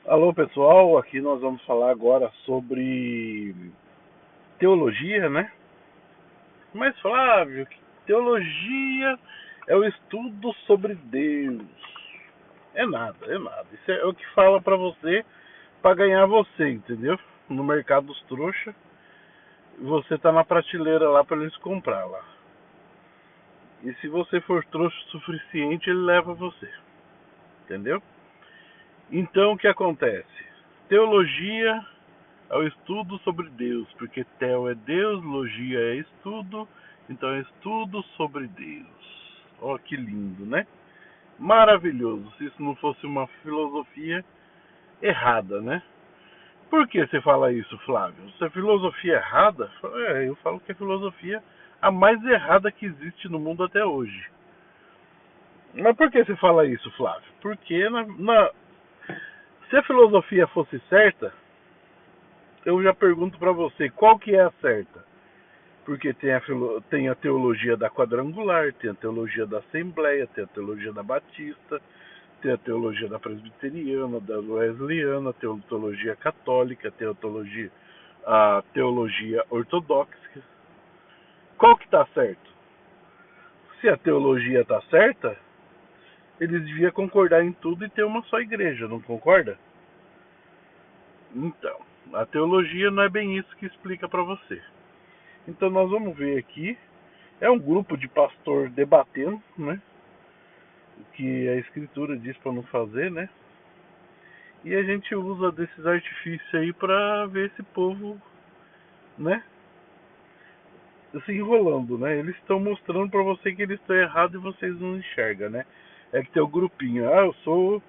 Alô pessoal, aqui nós vamos falar agora sobre teologia, né? Mas Flávio, teologia é o estudo sobre Deus. É nada, é nada. Isso é o que fala pra você pra ganhar você, entendeu? No mercado dos trouxa, você tá na prateleira lá pra eles comprar lá. E se você for trouxa o suficiente, ele leva você, entendeu? Então o que acontece? Teologia é o estudo sobre Deus, porque Theo é Deus, logia é estudo, então é estudo sobre Deus. Ó, que lindo, né? Maravilhoso, se isso não fosse uma filosofia errada, né? Por que você fala isso, Flávio? Se é filosofia errada, eu falo que é filosofia a mais errada que existe no mundo até hoje. Mas por que você fala isso, Flávio? Porque se a filosofia fosse certa, eu já pergunto pra você, qual que é a certa? Porque tem a teologia da quadrangular, tem a teologia da Assembleia, tem a teologia da Batista, tem a teologia da Presbiteriana, da Wesleyana, tem a teologia católica, tem a teologia ortodoxa. Qual que está certo? Se a teologia está certa, eles deviam concordar em tudo e ter uma só igreja, não concorda? Então, a teologia não é bem isso que explica para você. Então nós vamos ver aqui. É um grupo de pastor debatendo, né? O que a escritura diz para não fazer, né? E a gente usa desses artifícios aí para ver esse povo, né? Se enrolando, né? Eles estão mostrando para você que eles estão errados e vocês não enxergam, né? É que tem o grupinho. Ah, eu sou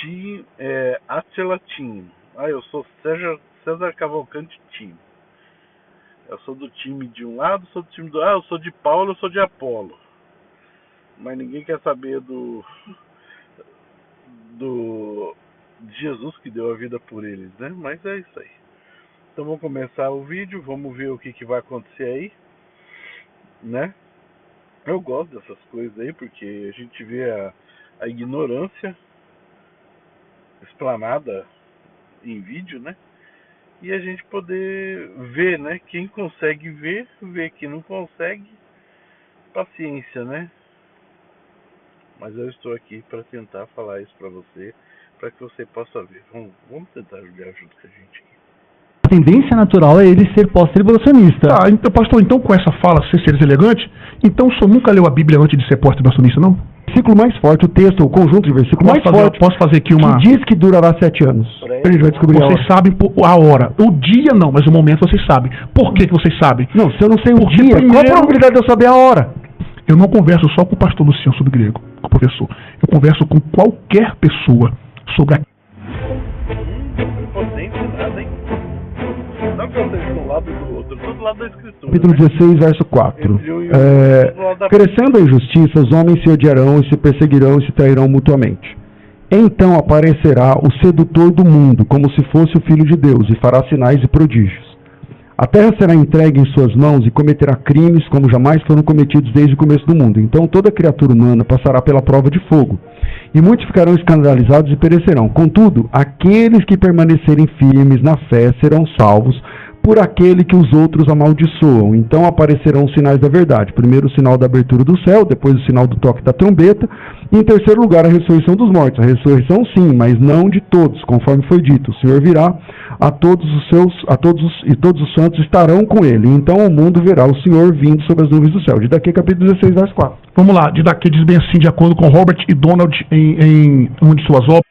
Team Attila Team. Ah, eu sou César Cavalcante Team. Eu sou do time de um lado, sou do time do. Ah, eu sou de Paulo, eu sou de Apolo. Mas ninguém quer saber do de Jesus que deu a vida por eles, né? Mas é isso aí. Então vamos começar o vídeo, vamos ver o que vai acontecer aí, né? Eu gosto dessas coisas aí porque a gente vê a ignorância explanada em vídeo, né? E a gente poder ver, né? Quem consegue ver, vê. Quem não consegue, paciência, né? Mas eu estou aqui para tentar falar isso para você, para que você possa ver. Vamos tentar jogar junto com a gente aqui. A tendência natural é ele ser pós-tribulacionista. Tá, então, pastor, então com essa fala, ser elegante, então o senhor nunca leu a Bíblia antes de ser pós-tribulacionista, não? Versículo mais forte, o texto, o conjunto de versículos mais forte, Posso fazer aqui uma... que diz que durará 7 anos. A gente vai descobrir a hora. Vocês sabem a hora. O dia não, mas o momento vocês sabem. Por que vocês sabem? Não, se eu não sei o dia, primeiro... qual a probabilidade de eu saber a hora? Eu não converso só com o pastor Luciano sobre grego, com o professor. Eu converso com qualquer pessoa sobre a... Potente nada, hein? Não que eu esteja de um lado do outro, eu estou do lado da escritura. Capítulo 16, verso 4. Crescendo a injustiça, os homens se odiarão e se perseguirão e se trairão mutuamente. Então aparecerá o sedutor do mundo, como se fosse o Filho de Deus, e fará sinais e prodígios. A terra será entregue em suas mãos e cometerá crimes como jamais foram cometidos desde o começo do mundo. Então toda criatura humana passará pela prova de fogo. E muitos ficarão escandalizados e perecerão. Contudo, aqueles que permanecerem firmes na fé serão salvos por aquele que os outros amaldiçoam. Então aparecerão os sinais da verdade. Primeiro o sinal da abertura do céu, depois o sinal do toque da trombeta, e em terceiro lugar a ressurreição dos mortos. A ressurreição sim, mas não de todos, conforme foi dito. O Senhor virá todos os santos estarão com ele. Então o mundo verá o Senhor vindo sobre as nuvens do céu. De daqui, capítulo 16, verso 4. Vamos lá, de daqui diz bem assim, de acordo com Robert e Donald em uma de suas obras.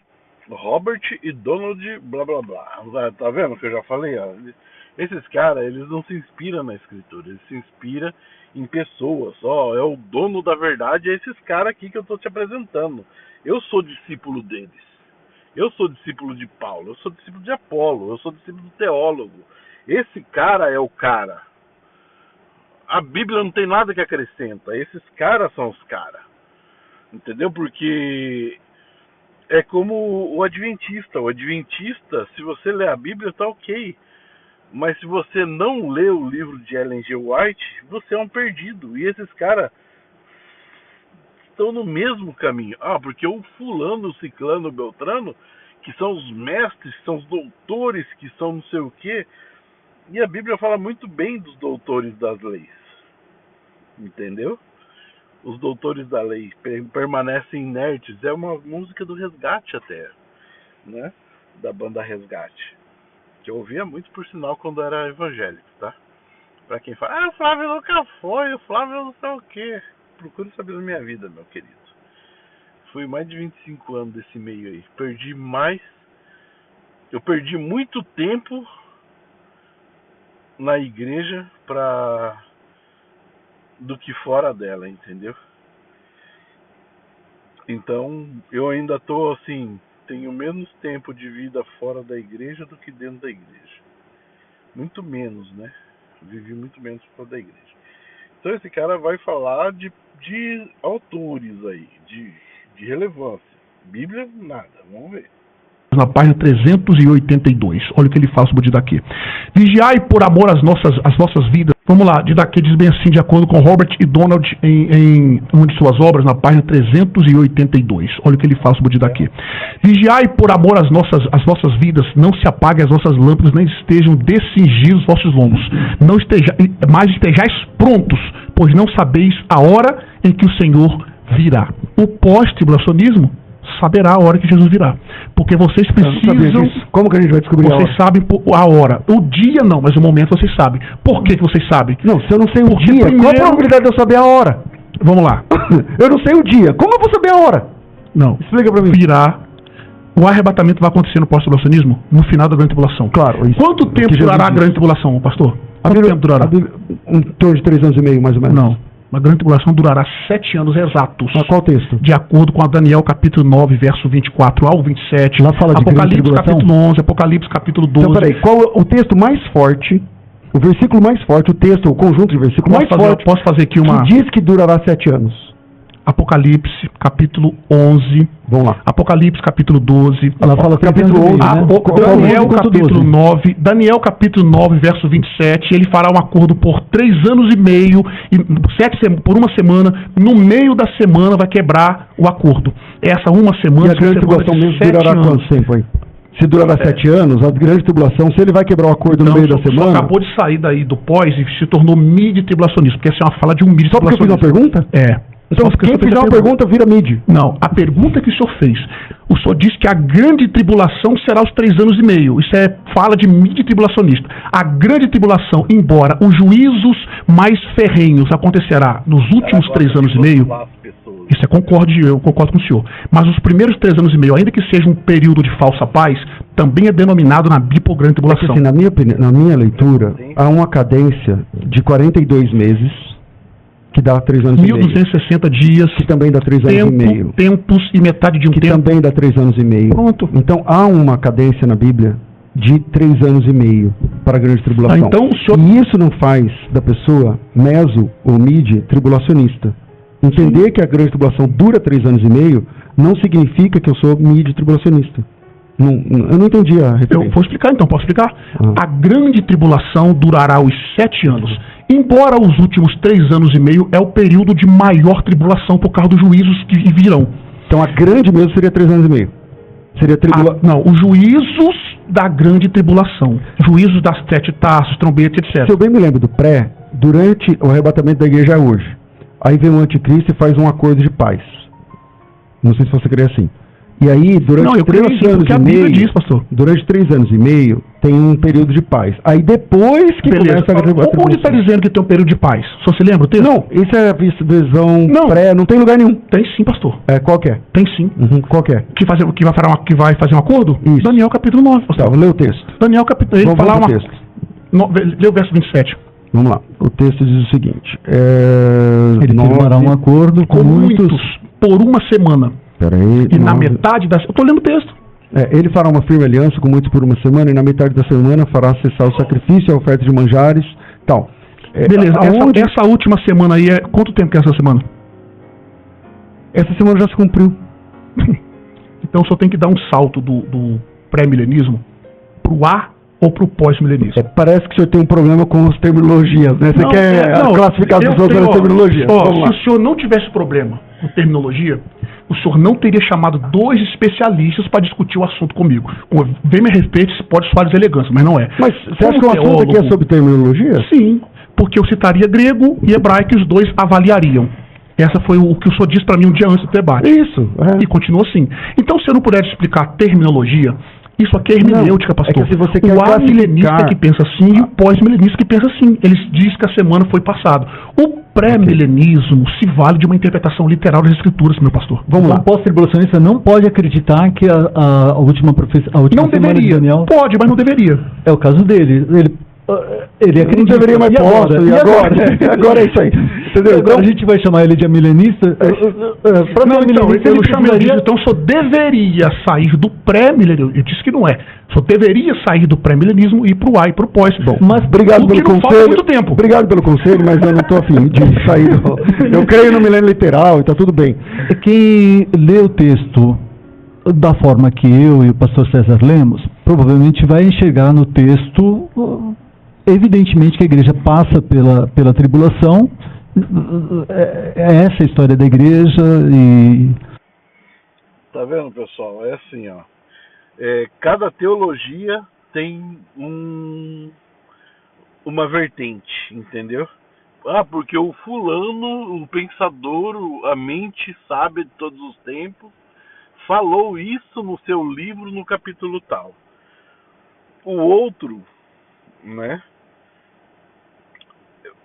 Robert e Donald, blá blá blá. Tá vendo que eu já falei? Ó? Esses caras, eles não se inspiram na escritura, eles se inspiram em pessoas. Ó, é o dono da verdade, é esses caras aqui que eu tô te apresentando. Eu sou discípulo deles. Eu sou discípulo de Paulo, eu sou discípulo de Apolo, eu sou discípulo do teólogo. Esse cara é o cara. A Bíblia não tem nada que acrescenta. Esses caras são os caras. Entendeu? Porque é como o Adventista. O Adventista, se você lê a Bíblia, tá ok. Mas se você não lê o livro de Ellen G. White, você é um perdido. E esses caras estão no mesmo caminho. Ah, porque o fulano, o ciclano, o beltrano que são os mestres, que são os doutores, que são não sei o quê. E a Bíblia fala muito bem dos doutores das leis. Entendeu? Os doutores da lei permanecem inertes. É uma música do Resgate até, né? Da banda Resgate. Que eu ouvia muito, por sinal, quando era evangélico, tá? Pra quem fala, o Flávio nunca foi, o Flávio não sei o quê. Procure saber da minha vida, meu querido. Fui mais de 25 anos desse meio aí. Eu perdi muito tempo na igreja do que fora dela, entendeu? Então, eu ainda tô assim, tenho menos tempo de vida fora da igreja do que dentro da igreja. Muito menos, né? Vivi muito menos fora da igreja. Então esse cara vai falar de autores aí, de relevância. Bíblia, nada, vamos ver. Na página 382, olha o que ele fala sobre o Didaquê. Vigiai por amor às vossas vidas. Vamos lá, Didaquê diz bem assim, de acordo com Robert e Donald em uma de suas obras, na página 382. Olha o que ele fala sobre o Didaquê. Vigiai por amor às vossas vidas, não se apaguem as vossas lâmpadas, nem estejam descingidos os vossos lombos. Mas estejais prontos, pois não sabeis a hora em que o Senhor virá. O pós-tribulacionismo saberá a hora que Jesus virá. Porque vocês precisam... Como que a gente vai descobrir vocês sabem a hora. O dia não, mas o momento vocês sabem. Por que vocês sabem? Não, se eu não sei o dia, qual a probabilidade de eu saber a hora? Vamos lá. Eu não sei o dia. Como eu vou saber a hora? Não. Explica pra mim. Virá. O arrebatamento vai acontecer no pós-tribulacionismo? No final da grande tribulação. Claro. Isso. Quanto tempo durará a grande tribulação, pastor? Quanto tempo durará? Em torno de 3 anos e meio, mais ou menos. Não. A grande tribulação durará 7 anos exatos. Mas qual texto? De acordo com a Daniel capítulo 9, verso 24 ao 27. Lá fala de Apocalipse capítulo 11, Apocalipse capítulo 12. Então, peraí, qual o texto mais forte, o versículo mais forte, o texto, o conjunto de versículos mais forte, posso fazer aqui uma... que diz que durará 7 anos? Apocalipse capítulo 11. Vamos lá. Apocalipse capítulo 12. Ela fala capítulo 11, né? Daniel capítulo 9. Daniel capítulo 9, verso 27. Ele fará um acordo por 3 anos e meio, por uma semana. No meio da semana vai quebrar o acordo. Essa uma semana... E a grande tribulação mesmo durará quanto tempo aí? Se durará 7 anos, a grande tribulação, se ele vai quebrar o acordo no meio da semana... Só acabou de sair daí do pós e se tornou mid-tribulacionismo, porque essa é uma fala de um mid-tribulacionismo. Só porque eu fiz uma pergunta? É. Então, quem fizer uma pergunta vira mid. Não, a pergunta que o senhor fez. O senhor disse que a grande tribulação será os 3 anos e meio. Isso é fala de mid-tribulacionista. A grande tribulação, embora os juízos mais ferrenhos acontecerá nos últimos 3 anos e meio, isso eu concordo com o senhor. Mas os primeiros 3 anos e meio, ainda que seja um período de falsa paz, também é denominado na Bíblia grande tribulação. Assim, na minha leitura, há uma cadência de 42 meses, que dá 3 anos e meio. 1.260 dias. Que também dá 3 anos e meio. Tempos e metade de um tempo. Que também dá 3 anos e meio. Pronto. Então há uma cadência na Bíblia de 3 anos e meio para a grande tribulação. Então, o senhor... E isso não faz da pessoa meso ou mid tribulacionista. Entender Sim. que a grande tribulação dura 3 anos e meio não significa que eu sou mid tribulacionista. Eu não entendi a referência. Eu vou explicar então, posso explicar? A grande tribulação durará os 7 anos. Embora os últimos 3 anos e meio é o período de maior tribulação por causa dos juízos que virão. Então a grande mesmo seria 3 anos e meio. Seria não, os juízos da grande tribulação. Juízos das 7 taças, trombetas, etc. Se eu bem me lembro do durante o arrebatamento da igreja hoje, aí vem o anticristo e faz um acordo de paz. Não sei se você crê assim. E aí, durante 3 anos e meio, diz, pastor. Durante 3 anos e meio, tem um período de paz. Aí depois que começa a tribulação. Onde está dizendo que tem um período de paz? Só se lembra o texto? Não, isso é a visão não tem lugar nenhum. Tem sim, pastor. Qual que é? Tem sim. Qual que é? Que vai fazer um acordo? Isso. Daniel capítulo 9, pastor. Tá, lê o texto. Daniel capítulo... Ele fala uma... Lê o verso 27. Vamos lá. O texto diz o seguinte. Ele firmará um acordo com muitos por uma semana. Peraí, e na metade da... Eu estou lendo o texto. Ele fará uma firme aliança com muitos por uma semana, e na metade da semana fará cessar o sacrifício e a oferta de manjares. Tal. Beleza, essa última semana aí é... Quanto tempo que é essa semana? Essa semana já se cumpriu. Então só tem que dar um salto do pré-milenismo pro ou para o pós-milenismo? Parece que o senhor tem um problema com as terminologias, né? Você quer classificar as pessoas pelas terminologias. Se o senhor não tivesse problema com terminologia, o senhor não teria chamado 2 especialistas para discutir o assunto comigo. Vem-me a respeito, se pode soar deselegância, mas não é. Mas você acha que o assunto aqui é sobre terminologia? Sim, porque eu citaria grego e hebraico e os 2 avaliariam. Essa foi o que o senhor disse para mim um dia antes do debate. Isso. E continua assim. Então, se eu não puder explicar terminologia, isso aqui é hermenêutica, pastor. Se você quer o amilenista que pensa assim e o pós-milenista que pensa assim. Eles dizem que a semana foi passada. O pré-milenismo se vale de uma interpretação literal das escrituras, meu pastor. Vamos lá. O pós-tribulacionista não pode acreditar que a última profecia, a última não semana deveria. de Daniel... Pode, mas não deveria. É o caso dele. Ele acredita. Não deveria mais posso. E agora? Agora é isso aí. Entendeu? Agora a gente vai chamar ele de amilenista. Eu chamei ele de então só deveria sair do pré-milenismo. Eu disse que não é. Só deveria sair do pré-milenismo e ir para o A e para o pós. Bom, mas obrigado pelo conselho. Muito tempo. Obrigado pelo conselho, mas eu não estou afim de sair. Eu creio no milênio literal e está tudo bem. Quem lê o texto da forma que eu e o pastor César lemos, provavelmente vai enxergar no texto, evidentemente, que a igreja passa pela tribulação. É essa a história da igreja e... Tá vendo, pessoal? É assim, ó. Cada teologia tem uma vertente, entendeu? Porque o fulano, o pensador, a mente sábia de todos os tempos, falou isso no seu livro no capítulo tal. O outro, né?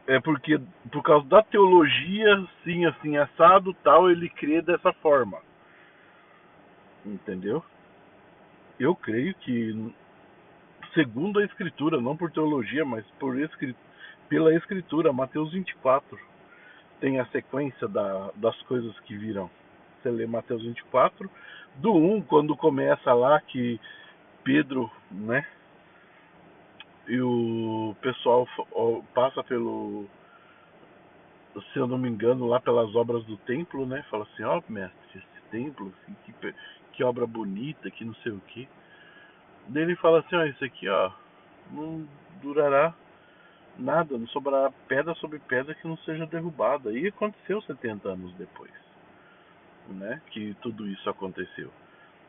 É porque, por causa da teologia, sim, assim, assado, tal, ele crê dessa forma. Entendeu? Eu creio que, segundo a Escritura, não por teologia, mas pela Escritura, Mateus 24, tem a sequência das coisas que virão. Você lê Mateus 24, do 1, quando começa lá que Pedro, né? E o pessoal passa pelo, se eu não me engano, lá pelas obras do templo, né? Fala assim, mestre, esse templo, assim, que obra bonita, que não sei o que. Daí ele fala assim, isso aqui, não durará nada, não sobrará pedra sobre pedra que não seja derrubada. E aconteceu 70 anos depois, né? Que tudo isso aconteceu.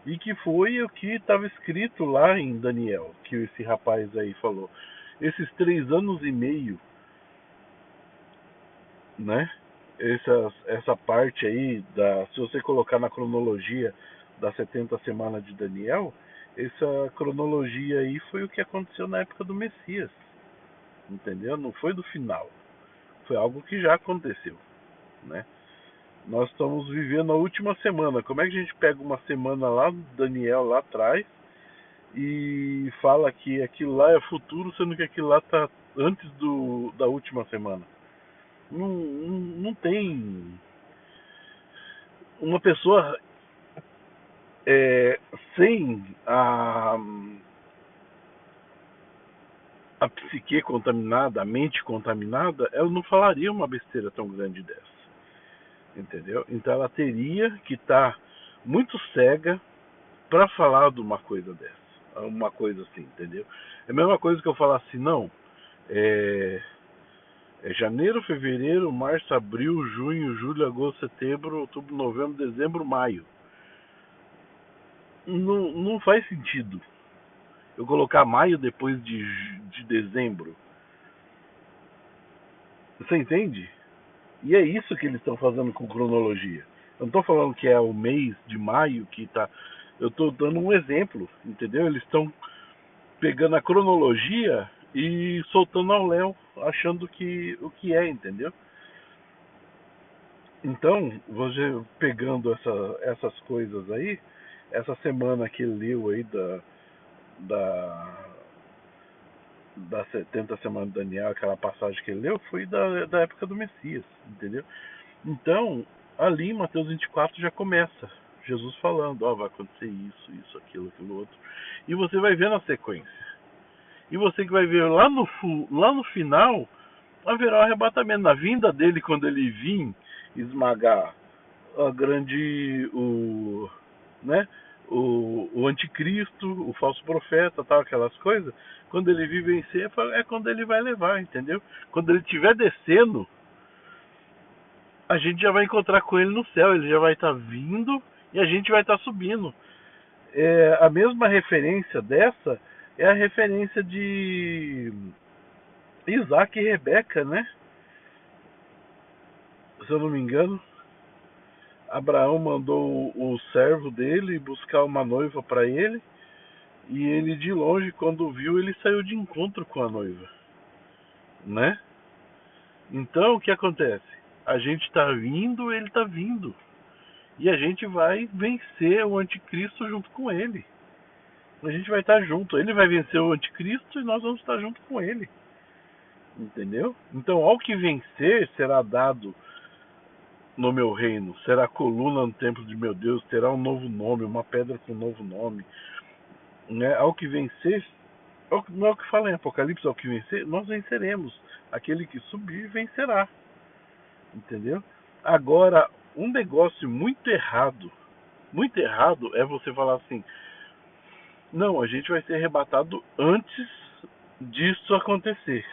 E que foi o que estava escrito lá em Daniel, que esse rapaz aí falou. Esses 3 anos e meio, né? Essa parte aí, se você colocar na cronologia das 70 semanas de Daniel, essa cronologia aí foi o que aconteceu na época do Messias. Entendeu? Não foi do final. Foi algo que já aconteceu, né? Nós estamos vivendo a última semana. Como é que a gente pega uma semana lá do Daniel lá atrás e fala que aquilo lá é futuro, sendo que aquilo lá está antes da última semana? Não tem uma pessoa sem a psique contaminada, a mente contaminada, ela não falaria uma besteira tão grande dessa. Entendeu? Então ela teria que estar muito cega para falar de uma coisa dessa, uma coisa assim, entendeu? É a mesma coisa que eu falar assim, não, é janeiro, fevereiro, março, abril, junho, julho, agosto, setembro, outubro, novembro, dezembro, maio. Não faz sentido eu colocar maio depois de dezembro. Você entende? E é isso que eles estão fazendo com cronologia. Eu não estou falando que é o mês de maio que está... Eu estou dando um exemplo, entendeu? Eles estão pegando a cronologia e soltando ao léu, achando que o que é, entendeu? Então, você pegando essas coisas aí, essa semana que ele leu aí das 70 semanas de Daniel, aquela passagem que ele leu, foi da época do Messias, entendeu? Então, ali em Mateus 24 já começa Jesus falando, vai acontecer isso, aquilo outro. E você vai ver na sequência. E você que vai ver lá no final, haverá o arrebatamento. Na vinda dele, quando ele vir esmagar o anticristo, o falso profeta, tal, aquelas coisas, quando ele vir vencer, é quando ele vai levar, entendeu? Quando ele estiver descendo, a gente já vai encontrar com ele no céu, ele já vai estar vindo e a gente vai estar subindo. A mesma referência dessa é a referência de Isaac e Rebeca, né? Se eu não me engano, Abraão mandou o servo dele buscar uma noiva para ele, e ele de longe, quando viu, ele saiu de encontro com a noiva, né? Então o que acontece? A gente está vindo, ele está vindo, e a gente vai vencer o anticristo junto com ele. A gente vai estar junto, ele vai vencer o anticristo e nós vamos estar junto com ele, entendeu? Então ao que vencer será dado no meu reino, será coluna no templo de meu Deus, terá um novo nome, uma pedra com um novo nome, né? Ao que vencer, não é o que fala em Apocalipse, ao que vencer, nós venceremos. Aquele que subir vencerá, entendeu? Agora, um negócio muito errado é você falar assim: não, a gente vai ser arrebatado antes disso acontecer.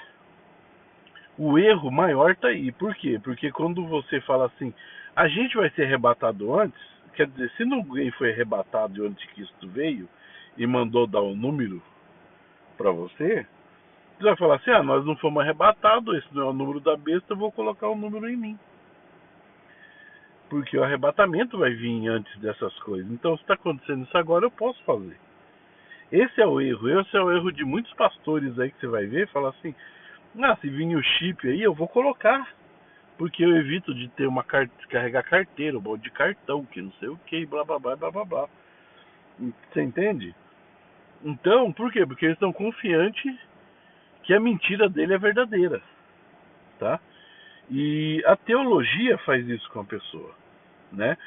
O erro maior está aí. Por quê? Porque quando você fala assim, a gente vai ser arrebatado antes, quer dizer, se ninguém foi arrebatado e o anticristo veio e mandou dar um número para você vai falar assim: nós não fomos arrebatados, esse não é o número da besta, eu vou colocar um número em mim. Porque o arrebatamento vai vir antes dessas coisas. Então, se está acontecendo isso agora, eu posso fazer. Esse é o erro. Esse é o erro de muitos pastores aí que você vai ver, falar assim: se vir o chip aí, eu vou colocar, porque eu evito de ter carregar carteira, ou de cartão, que não sei o que, blá blá blá blá blá blá. Você entende? Então, por quê? Porque eles estão confiantes que a mentira dele é verdadeira, tá? E a teologia faz isso com a pessoa, né?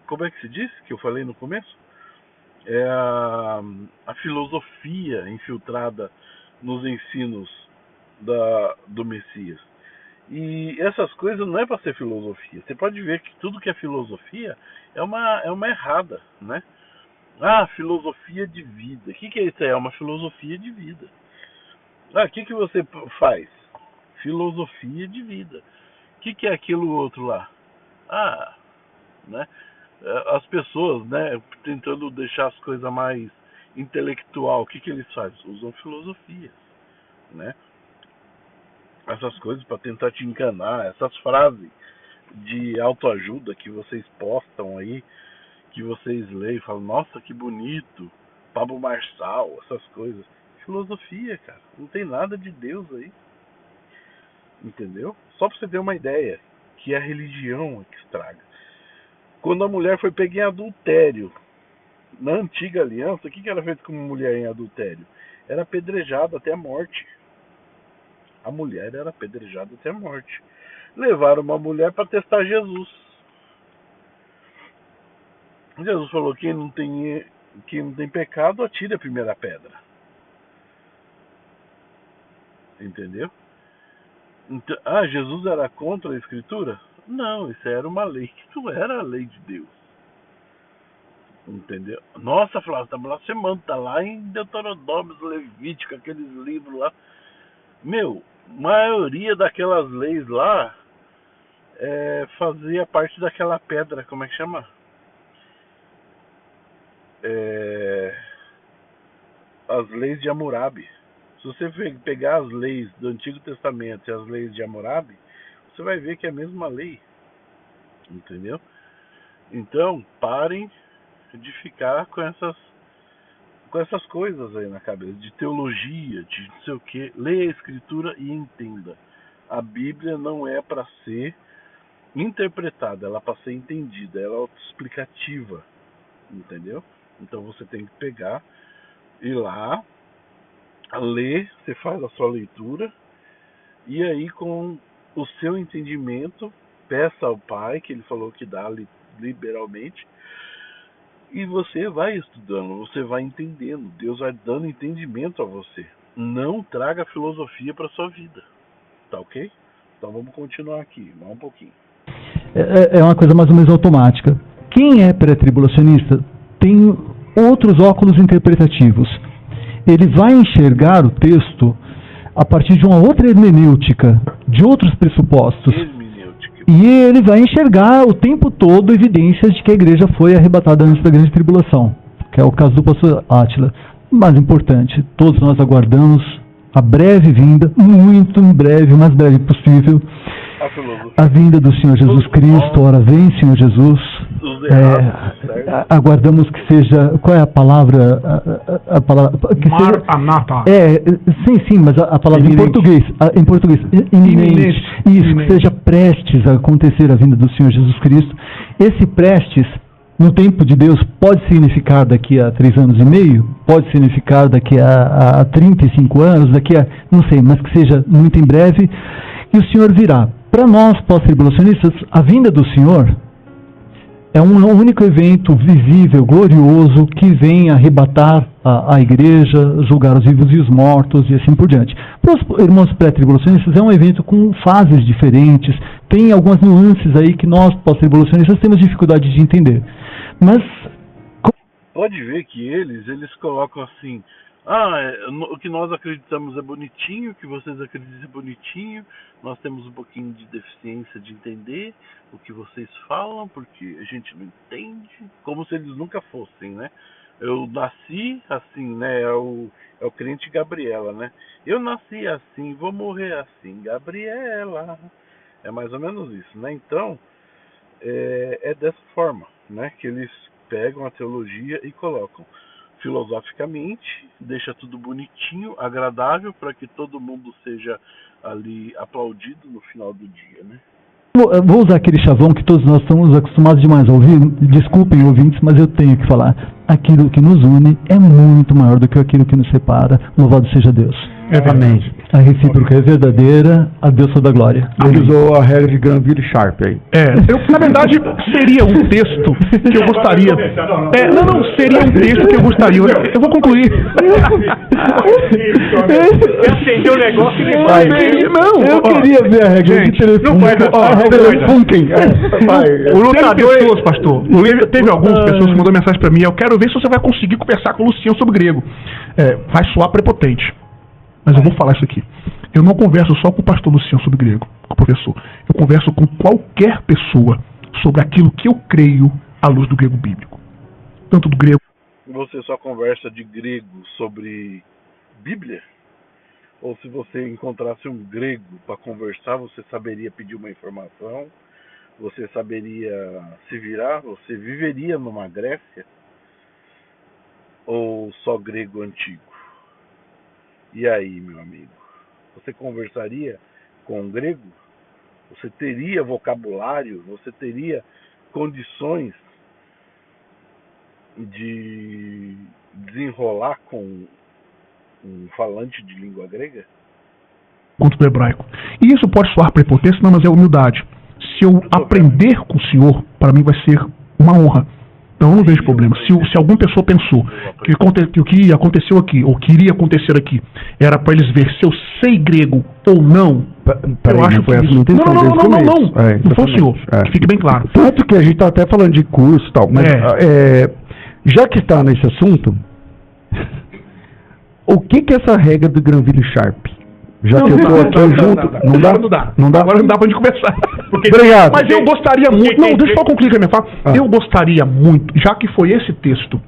Como é que se diz, que eu falei no começo? É a filosofia infiltrada nos ensinos do Messias. E essas coisas não é para ser filosofia. Você pode ver que tudo que é filosofia é uma errada, né? Filosofia de vida. O que é isso aí? É uma filosofia de vida. O que você faz? Filosofia de vida. O que é aquilo outro lá? Né? As pessoas, né, tentando deixar as coisas mais intelectual, o que eles fazem? Usam filosofias, né? Essas coisas para tentar te enganar, essas frases de autoajuda que vocês postam aí, que vocês leem e falam: nossa, que bonito, Pablo Marçal, essas coisas. Filosofia, cara, não tem nada de Deus aí, entendeu? Só para você ter uma ideia, que a religião é que estraga. Quando a mulher foi pega em adultério, na antiga aliança, o que era feito com uma mulher em adultério? Era apedrejada até a morte. A mulher era apedrejada até a morte. Levaram uma mulher para testar Jesus. Jesus falou: quem não tem pecado, atire a primeira pedra. Entendeu? Então, Jesus era contra a escritura? Não, isso era uma lei que não era a lei de Deus. Entendeu? Nossa, Flávio, tá blasfemando, tá lá em Deuteronômio, Levítico, aqueles livros lá. Maioria daquelas leis lá fazia parte daquela pedra, como é que chama? As leis de Hammurabi. Se você pegar as leis do Antigo Testamento e as leis de Hammurabi, você vai ver que é a mesma lei. Entendeu? Então, parem de ficar com essas coisas aí na cabeça, de teologia, de não sei o que. Leia a Escritura e entenda. A Bíblia não é para ser interpretada, ela é para ser entendida, ela é autoexplicativa. Entendeu? Então você tem que pegar, ir lá, ler, você faz a sua leitura, e aí com o seu entendimento, peça ao Pai, que ele falou que dá liberalmente, e você vai estudando, você vai entendendo, Deus vai dando entendimento a você. Não traga filosofia para sua vida, tá ok? Então vamos continuar aqui, mais um pouquinho. É uma coisa mais ou menos automática. Quem é pré-tribulacionista tem outros óculos interpretativos. Ele vai enxergar o texto a partir de uma outra hermenêutica, de outros pressupostos. E ele vai enxergar o tempo todo evidências de que a igreja foi arrebatada antes da grande tribulação, que é o caso do pastor Átila. Mais importante, todos nós aguardamos a breve vinda, muito em breve, o mais breve possível, a vinda do Senhor Jesus Cristo. Ora vem, Senhor Jesus. Aguardamos que seja, qual é a palavra? A palavra que Maranata. Sim, mas a palavra em português, iminente. Isso, iminente. Que seja prestes a acontecer a vinda do Senhor Jesus Cristo. Esse prestes, no tempo de Deus, pode significar daqui a 3 anos e meio, pode significar daqui a 35 anos, daqui a, não sei, mas que seja muito em breve, e o Senhor virá. Para nós, pós-tribulacionistas, a vinda do Senhor é um único evento visível, glorioso, que vem arrebatar a igreja, julgar os vivos e os mortos e assim por diante. Para os irmãos pré-tribulacionistas, é um evento com fases diferentes, tem algumas nuances aí que nós, pós-tribulacionistas, temos dificuldade de entender. Mas pode ver que eles colocam assim: o que nós acreditamos é bonitinho, o que vocês acreditam é bonitinho, nós temos um pouquinho de deficiência de entender o que vocês falam, porque a gente não entende, como se eles nunca fossem, né? Eu nasci assim, né? É o crente Gabriela, né? Eu nasci assim, vou morrer assim, Gabriela. É mais ou menos isso, né? Então, é dessa forma, né? Que eles pegam a teologia e colocam filosoficamente, deixa tudo bonitinho, agradável, para que todo mundo seja ali aplaudido no final do dia, né? Vou usar aquele chavão que todos nós estamos acostumados demais a ouvir. Desculpem, ouvintes, mas eu tenho que falar. Aquilo que nos une é muito maior do que aquilo que nos separa. Louvado seja Deus. Amém. A recíproca é verdadeira, a Deus toda a glória. Ele usou a regra de Granville Sharp aí. Na verdade, seria um texto que eu gostaria... seria um texto que eu gostaria... Eu vou concluir. Acendeu o negócio e eu queria ver a regra de telefone. A regra de Funken. O lutador... pessoas, pastor. Teve algumas pessoas que mandou mensagem pra mim. Eu quero ver se você vai conseguir conversar com o Luciano sobre grego. Vai soar prepotente. Mas eu vou falar isso aqui. Eu não converso só com o pastor Luciano sobre grego, com o professor. Eu converso com qualquer pessoa sobre aquilo que eu creio à luz do grego bíblico. Tanto do grego... Você só conversa de grego sobre Bíblia? Ou se você encontrasse um grego para conversar, você saberia pedir uma informação? Você saberia se virar? Você viveria numa Grécia? Ou só grego antigo? E aí, meu amigo? Você conversaria com um grego? Você teria vocabulário? Você teria condições de desenrolar com um falante de língua grega? Quanto do hebraico. E isso pode soar prepotência, não, mas é humildade. Se eu aprender com o Senhor, para mim vai ser uma honra. Então eu não vejo problema. Se alguma pessoa pensou que o que aconteceu aqui, ou que iria acontecer aqui, era para eles ver se eu sei grego ou não, eu acho que foi isso. Não foi o senhor. Que fique bem claro. Tanto que a gente está até falando de curso e tal, mas já que está nesse assunto, o que é essa regra do Granville Sharp? Já que eu estou aqui junto, não dá? Agora não dá pra gente conversar. Obrigado. Mas eu gostaria muito... Não, deixa eu só concluir a minha fala. Eu gostaria muito, já que foi esse texto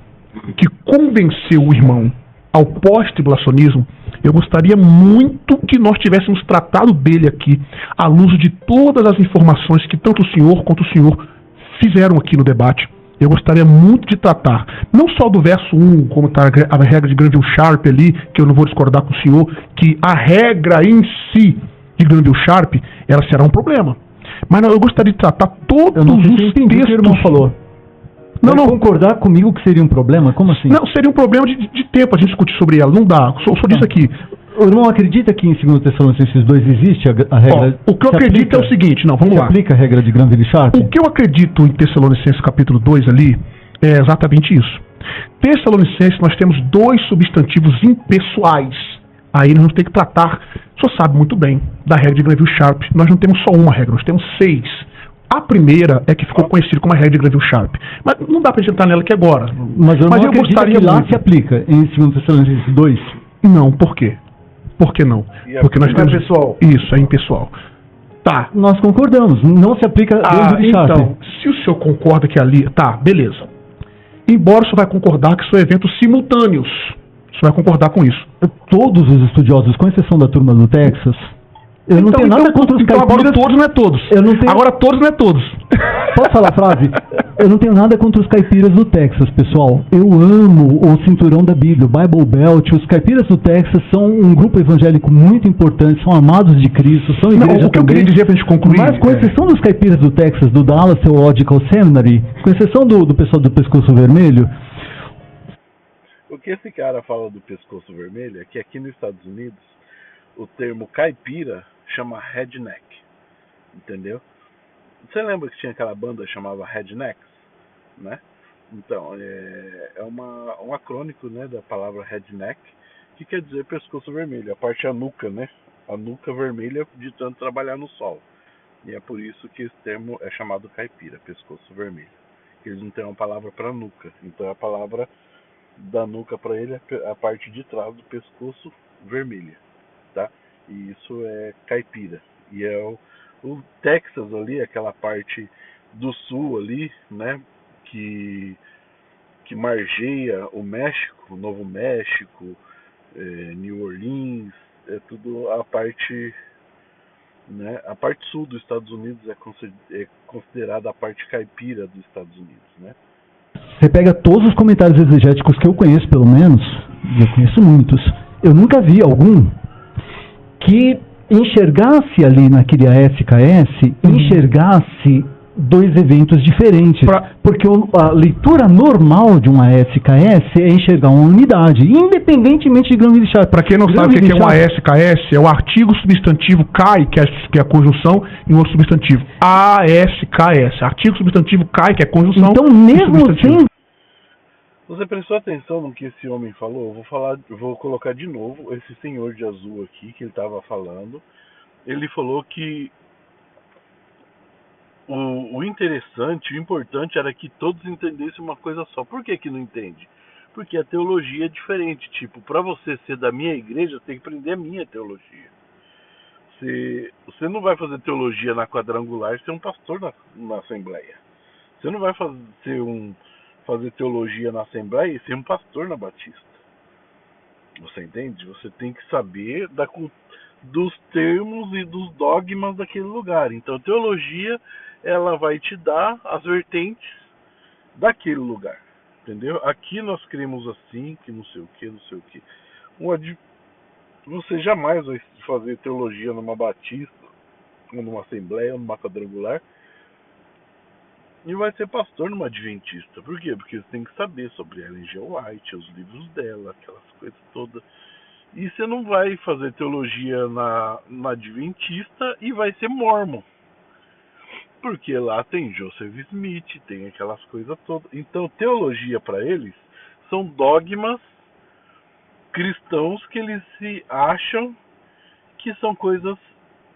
que convenceu o irmão ao pós-tribulacionismo, eu gostaria muito que nós tivéssemos tratado dele aqui, à luz de todas as informações que tanto o senhor quanto o senhor fizeram aqui no debate. Eu gostaria muito de tratar, não só do verso 1, como está a regra de Granville Sharp ali, que eu não vou discordar com o senhor, que a regra em si de Granville Sharp, ela será um problema. Mas não, eu gostaria de tratar todos os textos... que o irmão falou. Não concordar comigo que seria um problema? Como assim? Não, seria um problema de tempo a gente discutir sobre ela. Não dá, só disso aqui. O irmão acredita que em 2 Tessalonicenses 2 existe a regra... o que eu acredito é o seguinte, vamos lá. Aplica a regra de Granville Sharp? O que eu acredito em Tessalonicenses capítulo 2 ali é exatamente isso. Tessalonicenses nós temos 2 substantivos impessoais. Aí nós vamos ter que tratar, o senhor sabe muito bem, da regra de Granville Sharp. Nós não temos só uma regra, nós temos 6. A primeira é que ficou conhecida como a regra de Granville Sharp. Mas não dá para a gente entrar nela aqui agora. Mas eu gostaria que lá se aplica em 2 Tessalonicenses 2. Não, por quê? Por que não? Porque nós temos... pessoal. Isso, é impessoal. Tá. Nós concordamos, não se aplica Granville Sharp. Então, se o senhor concorda que ali... Tá, beleza. Embora o senhor vai concordar que são eventos simultâneos. O senhor vai concordar com isso. Todos os estudiosos, com exceção da turma do Texas... Eu não tenho nada contra os caipiras. Agora todos não é todos. Agora todos não é todos. Posso falar a frase? Eu não tenho nada contra os caipiras do Texas, pessoal. Eu amo o cinturão da Bíblia, o Bible Belt. Os caipiras do Texas são um grupo evangélico muito importante, são amados de Cristo, são igreja. O que eu queria dizer pra gente concluir... Mas com exceção dos caipiras do Texas, do Dallas Theological Seminary, com exceção do pessoal do Pescoço Vermelho... O que esse cara fala do Pescoço Vermelho é que aqui nos Estados Unidos o termo caipira chama redneck, entendeu? Você lembra que tinha aquela banda que chamava Rednecks, né? Então, é um acrônico, né, da palavra redneck, que quer dizer pescoço vermelho, a parte a nuca, né? A nuca vermelha de tanto trabalhar no sol. E é por isso que esse termo é chamado caipira, pescoço vermelho. Eles não têm uma palavra para nuca, então a palavra da nuca para ele é a parte de trás do pescoço vermelha, tá? E isso é caipira. E é o Texas ali, aquela parte do sul ali, né, que margeia o México, o Novo México, New Orleans, é tudo a parte, né, a parte sul dos Estados Unidos é considerada a parte caipira dos Estados Unidos, né? Você pega todos os comentários exegéticos que eu conheço, pelo menos, e eu conheço muitos, eu nunca vi algum que enxergasse ali naquele ASKS, enxergasse dois eventos diferentes. Porque a leitura normal de um ASKS é enxergar uma unidade, independentemente de Granville Sharp. Para quem não sabe o que é um ASKS, é o artigo substantivo cai, que é a conjunção, e um outro substantivo. ASKS, artigo substantivo cai, que é a conjunção. Então, mesmo assim... Você prestou atenção no que esse homem falou? Eu vou colocar de novo esse senhor de azul aqui que ele estava falando. Ele falou que o interessante, o importante era que todos entendessem uma coisa só. Por que não entende? Porque a teologia é diferente. Tipo, para você ser da minha igreja, você tem que aprender a minha teologia. Você não vai fazer teologia na quadrangular, você é um pastor na Assembleia. Você não vai fazer teologia na Assembleia e ser um pastor na Batista. Você entende? Você tem que saber dos termos e dos dogmas daquele lugar. Então, a teologia, ela vai te dar as vertentes daquele lugar. Entendeu? Aqui nós cremos assim, que não sei o que, não sei o que. Você jamais vai fazer teologia numa Batista, ou numa Assembleia, ou numa quadrangular, e vai ser pastor numa Adventista. Por quê? Porque você tem que saber sobre Ellen G. White, os livros dela, aquelas coisas todas. E você não vai fazer teologia na Adventista e vai ser mormon. Porque lá tem Joseph Smith, tem aquelas coisas todas. Então, teologia para eles são dogmas cristãos que eles se acham que são coisas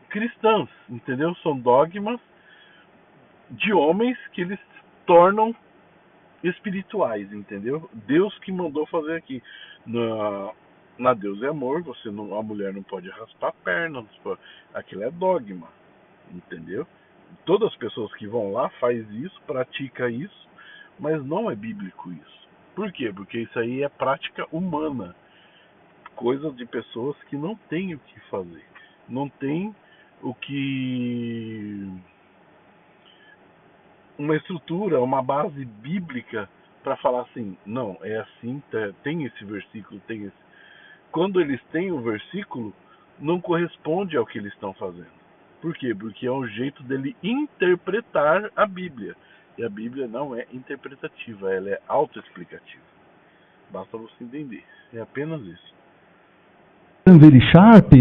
cristãs, entendeu? São dogmas de homens que eles tornam espirituais, entendeu? Deus que mandou fazer aqui. Na Deus é amor, a mulher não pode raspar a perna, aquilo é dogma, entendeu? Todas as pessoas que vão lá faz isso, pratica isso, mas não é bíblico isso. Por quê? Porque isso aí é prática humana, coisas de pessoas que não têm o que fazer, não tem uma estrutura, uma base bíblica para falar assim, não, é assim, tem esse versículo, tem esse. Quando eles têm o versículo, não corresponde ao que eles estão fazendo. Por quê? Porque é um jeito dele interpretar a Bíblia. E a Bíblia não é interpretativa, ela é autoexplicativa. Basta você entender. É apenas isso. Granville Sharp,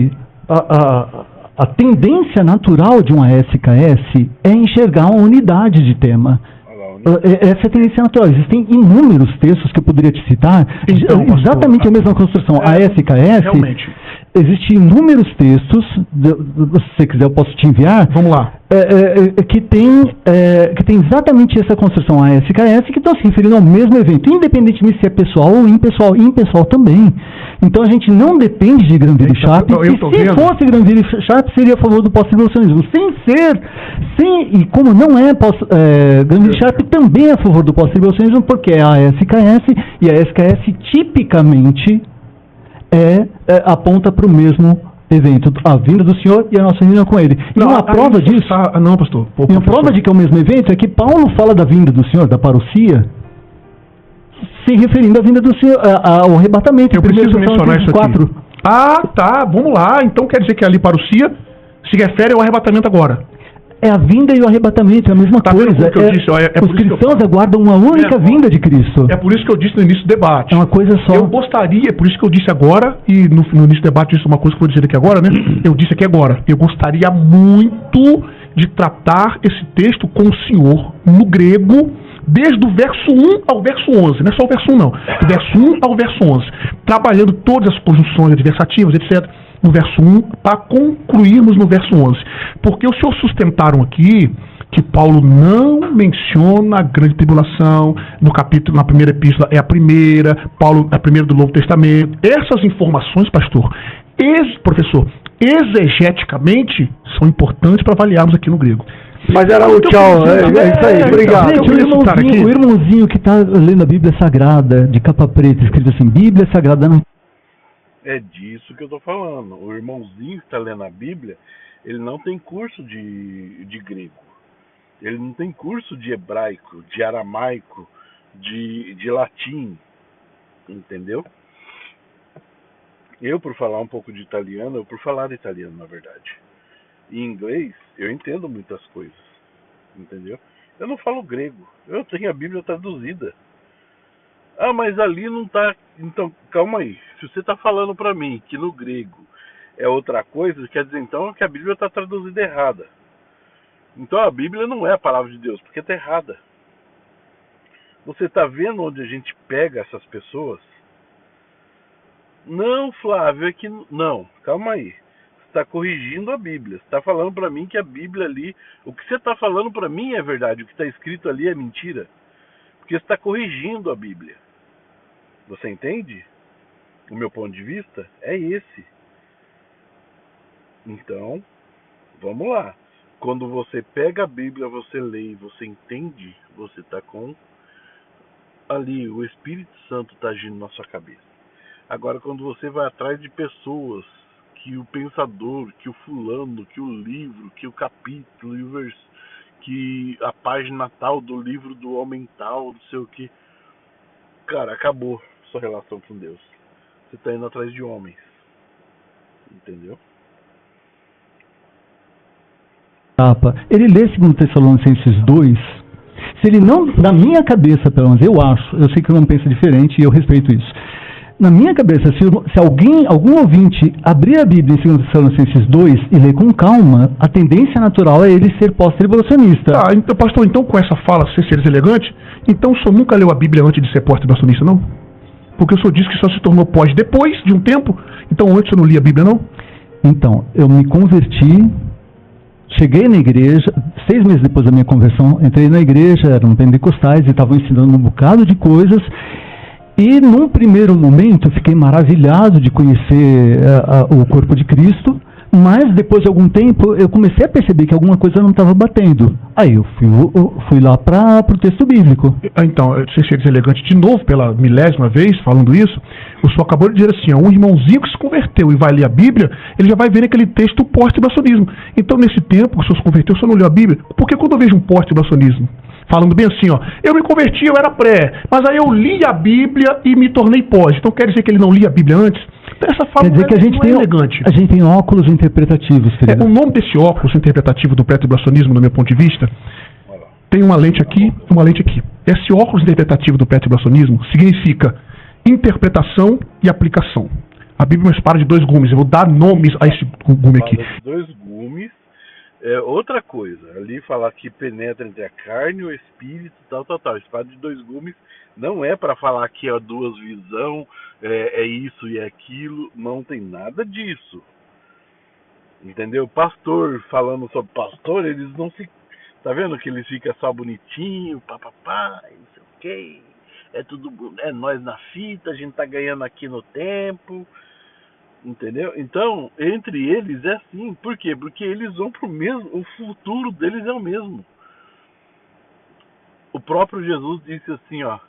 a tendência natural de um ASKS é enxergar uma unidade de tema. Essa é a tendência natural. Existem inúmeros textos que eu poderia te citar, então, exatamente a mesma construção. A ASKS, Existem inúmeros textos, se você quiser eu posso te enviar. Vamos lá. Que tem exatamente essa construção ASKS, que estão se referindo ao mesmo evento, independentemente se é pessoal ou impessoal também. Então a gente não depende de Granville Sharp, e se fosse Granville Sharp seria a favor do pós-tribulacionismo, e como não é, Granville Sharp também é a favor do pós-tribulacionismo, porque é a ASKS, e a ASKS tipicamente aponta para o mesmo evento, a vinda do Senhor e a nossa reunião com Ele. E uma prova disso... Não, pastor. E uma prova de que é o mesmo evento é que Paulo fala da vinda do Senhor, da parousia, se referindo à vinda do Senhor, ao arrebatamento. Eu preciso mencionar isso aqui. Tá, vamos lá. Então quer dizer que ali parousia se refere ao arrebatamento agora. É a vinda e o arrebatamento, é a mesma coisa. Os cristãos aguardam uma única vinda de Cristo. É por isso que eu disse no início do debate. É uma coisa só. Eu gostaria, por isso que eu disse agora, e no início do debate eu disse uma coisa que eu vou dizer aqui agora, né? Eu disse aqui agora. Eu gostaria muito de tratar esse texto com o Senhor no grego, desde o verso 1 ao verso 11. Não é só o verso 1, não. Do verso 1 ao verso 11. Trabalhando todas as conjunções adversativas, etc., no verso 1, para concluirmos no verso 11. Porque os senhores sustentaram aqui que Paulo não menciona a grande tribulação, no capítulo, na primeira epístola é a primeira, Paulo é a primeira do Novo Testamento. Essas informações, professor, exegeticamente, são importantes para avaliarmos aqui no grego. Mas era o tchau, é isso aí, obrigado. Gente, o irmãozinho que está lendo a Bíblia Sagrada, de capa preta, escrito assim, Bíblia Sagrada não... É disso que eu tô falando. O irmãozinho que está lendo a Bíblia, ele não tem curso de grego. Ele não tem curso de hebraico, de aramaico, de latim. Entendeu? Eu, por falar um pouco de italiano, por falar italiano, na verdade. Em inglês, eu entendo muitas coisas. Entendeu? Eu não falo grego. Eu tenho a Bíblia traduzida. Ah, mas ali não tá... Então, calma aí. Se você está falando para mim que no grego é outra coisa, quer dizer então que a Bíblia está traduzida errada. Então a Bíblia não é a palavra de Deus, porque está errada. Você está vendo onde a gente pega essas pessoas? Não, Flávio, é que... Não, calma aí. Você está corrigindo a Bíblia. Você está falando para mim que a Bíblia ali... O que você está falando para mim é verdade. O que está escrito ali é mentira. Porque você está corrigindo a Bíblia. Você entende? O meu ponto de vista é esse. Então, vamos lá. Quando você pega a Bíblia, você lê e você entende, você está com... Ali, o Espírito Santo está agindo na sua cabeça. Agora, quando você vai atrás de pessoas, que o pensador, que o fulano, que o livro, que o capítulo, e o verso, que a página tal do livro do homem tal, não sei o que... Cara, acabou sua relação com Deus. Você está indo atrás de homens. Entendeu? Ele lê 2 Tessalonicenses 2. Se ele não, na minha cabeça, pelo menos, eu sei que o irmão pensa diferente e eu respeito isso. Na minha cabeça, se algum ouvinte abrir a Bíblia em 2 Tessalonicenses 2 e ler com calma, a tendência natural é ele ser pós-tribulacionista. Então, pastor, com essa fala, ser deselegante, então o senhor nunca leu a Bíblia antes de ser pós-tribulacionista, não? Porque o senhor disse que só se tornou pós depois de um tempo, então antes eu não li a Bíblia, não? Então, eu me converti, cheguei na igreja, 6 meses depois da minha conversão, entrei na igreja, eram pentecostais e estavam ensinando um bocado de coisas. E num primeiro momento eu fiquei maravilhado de conhecer o corpo de Cristo, mas depois de algum tempo eu comecei a perceber que alguma coisa não estava batendo. Aí eu fui lá para o texto bíblico. Então, ser deselegante de novo, pela 1000ª vez, falando isso, o senhor acabou de dizer assim, um irmãozinho que se converteu e vai ler a Bíblia, ele já vai ver aquele texto pós-tribulacionismo. Então, nesse tempo que o senhor se converteu, o senhor não leu a Bíblia? Porque quando eu vejo um pós-tribulacionismo, falando bem assim, eu me converti, eu era pré, mas aí eu li a Bíblia e me tornei pós. Então quer dizer que ele não lia a Bíblia antes? Então, essa fala quer dizer que a gente tem elegante. A gente tem óculos interpretativos, querido. O nome desse óculos interpretativo do pré-tribulacionismo, no meu ponto de vista, tem uma lente aqui, uma lente aqui. Esse óculos interpretativo do pré-tribulacionismo significa interpretação e aplicação. A Bíblia é uma espada de 2 gumes. Eu vou dar nomes a esse gume aqui. 2 gumes. Outra coisa, ali falar que penetra entre a carne, o espírito, tal. Espada de 2 gumes Não é para falar que é duas visões, é isso e aquilo. Não tem nada disso. Entendeu? Pastor falando sobre pastor, eles não se... Tá vendo que eles ficam só bonitinho, papapá, não sei o que. É tudo... É nós na fita, a gente tá ganhando aqui no tempo. Entendeu? Então, entre eles é assim. Por quê? Porque eles vão pro mesmo... O futuro deles é o mesmo. O próprio Jesus disse assim, ó: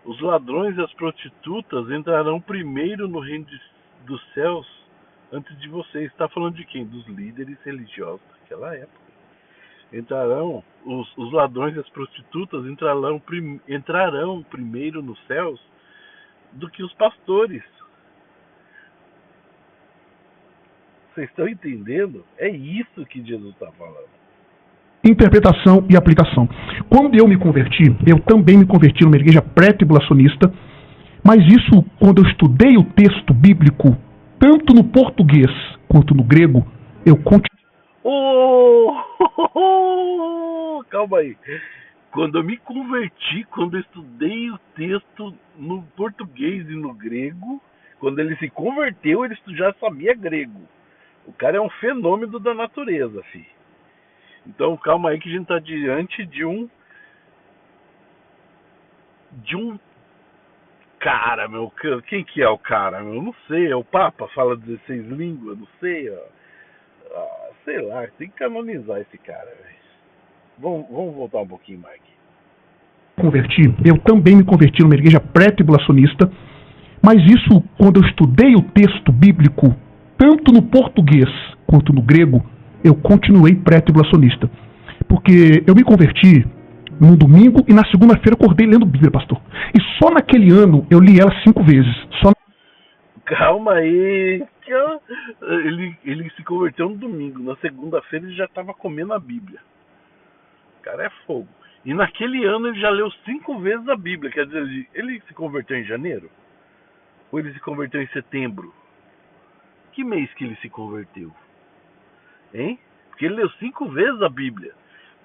os ladrões e as prostitutas entrarão primeiro no reino dos céus antes de vocês. Está falando de quem? Dos líderes religiosos daquela época. Entrarão, os ladrões e as prostitutas entrarão primeiro nos céus do que os pastores. Vocês estão entendendo? É isso que Jesus está falando. Interpretação e aplicação. Quando eu me converti, eu também me converti numa igreja pré-tribulacionista, mas isso, quando eu estudei o texto bíblico, tanto no português quanto no grego, eu continuei. Calma aí. Quando eu me converti, quando eu estudei o texto no português e no grego, quando ele se converteu, ele já sabia grego. O cara é um fenômeno da natureza, filho. Então calma aí que a gente está diante de um cara, meu. Quem que é o cara, meu? Eu não sei. É o Papa? Fala 16 línguas? Não sei. Sei lá. Tem que canonizar esse cara, velho. Vamos voltar um pouquinho, Mike. Eu também me converti numa igreja pré-tribulacionista, mas isso, quando eu estudei o texto bíblico, tanto no português quanto no grego, eu continuei pré-tribulacionista. Porque eu me converti no domingo e na segunda-feira acordei lendo Bíblia, pastor. E só naquele ano eu li ela 5 vezes. Calma aí. Ele se converteu no domingo. Na segunda-feira ele já estava comendo a Bíblia. O cara é fogo. E naquele ano ele já leu 5 vezes a Bíblia. Quer dizer, ele se converteu em janeiro? Ou ele se converteu em setembro? Que mês que ele se converteu? Hein? Porque ele leu 5 vezes a Bíblia.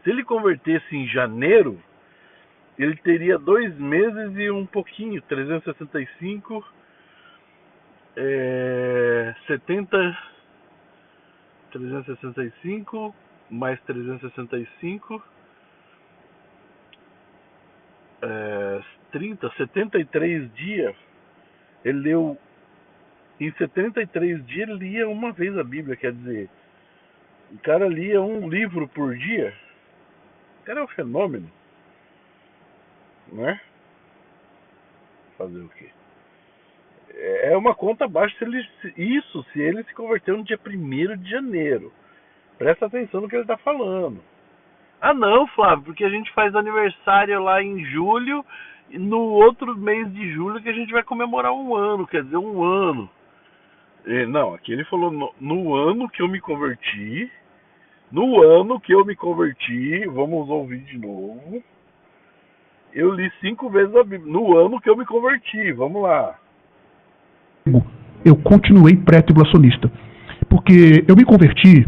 Se ele convertesse em janeiro, ele teria 2 meses e um pouquinho, 365, 365 mais 365, 73 dias. Ele leu, em 73 dias ele lia uma vez a Bíblia, quer dizer, o cara lia um livro por dia. O cara é um fenômeno, né? Fazer o quê? É uma conta baixa se ele se converteu no dia 1º de janeiro. Presta atenção no que ele está falando. Ah não, Flávio, porque a gente faz aniversário lá em julho e no outro mês de julho que a gente vai comemorar 1 ano, quer dizer, 1 ano. Não, aqui ele falou no ano que eu me converti. No ano que eu me converti, vamos ouvir de novo. Eu li 5 vezes a Bíblia. No ano que eu me converti, vamos lá. Eu continuei pré-tribulacionista. Porque eu me converti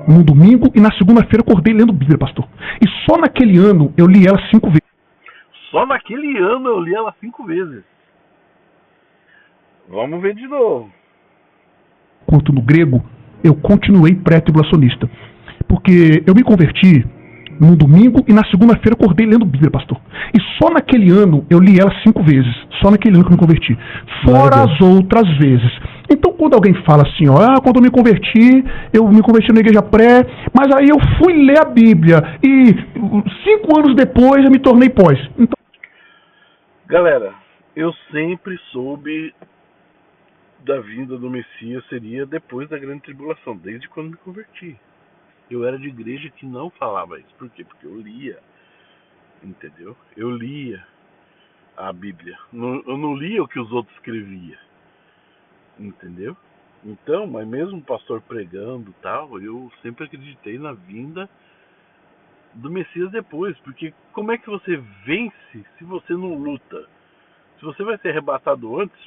no domingo e na segunda-feira acordei lendo Bíblia, pastor. E só naquele ano eu li ela 5 vezes. Só naquele ano eu li ela 5 vezes. Vamos ver de novo. Quanto no grego, eu continuei pré-tribulacionista. Porque eu me converti no domingo e na segunda-feira acordei lendo Bíblia, pastor. E só naquele ano eu li ela 5 vezes. Só naquele ano que eu me converti. Fora as outras vezes. Então quando alguém fala assim, ó, quando eu me converti na igreja pré, mas aí eu fui ler a Bíblia e 5 anos depois eu me tornei pós. Então... Galera, eu sempre soube da vinda do Messias seria depois da grande tribulação, desde quando me converti. Eu era de igreja que não falava isso. Por quê? Porque eu lia. Entendeu? Eu lia a Bíblia. Eu não lia o que os outros escreviam. Entendeu? Então, mas mesmo o pastor pregando e tal, eu sempre acreditei na vinda do Messias depois. Porque como é que você vence se você não luta? Se você vai ser arrebatado antes,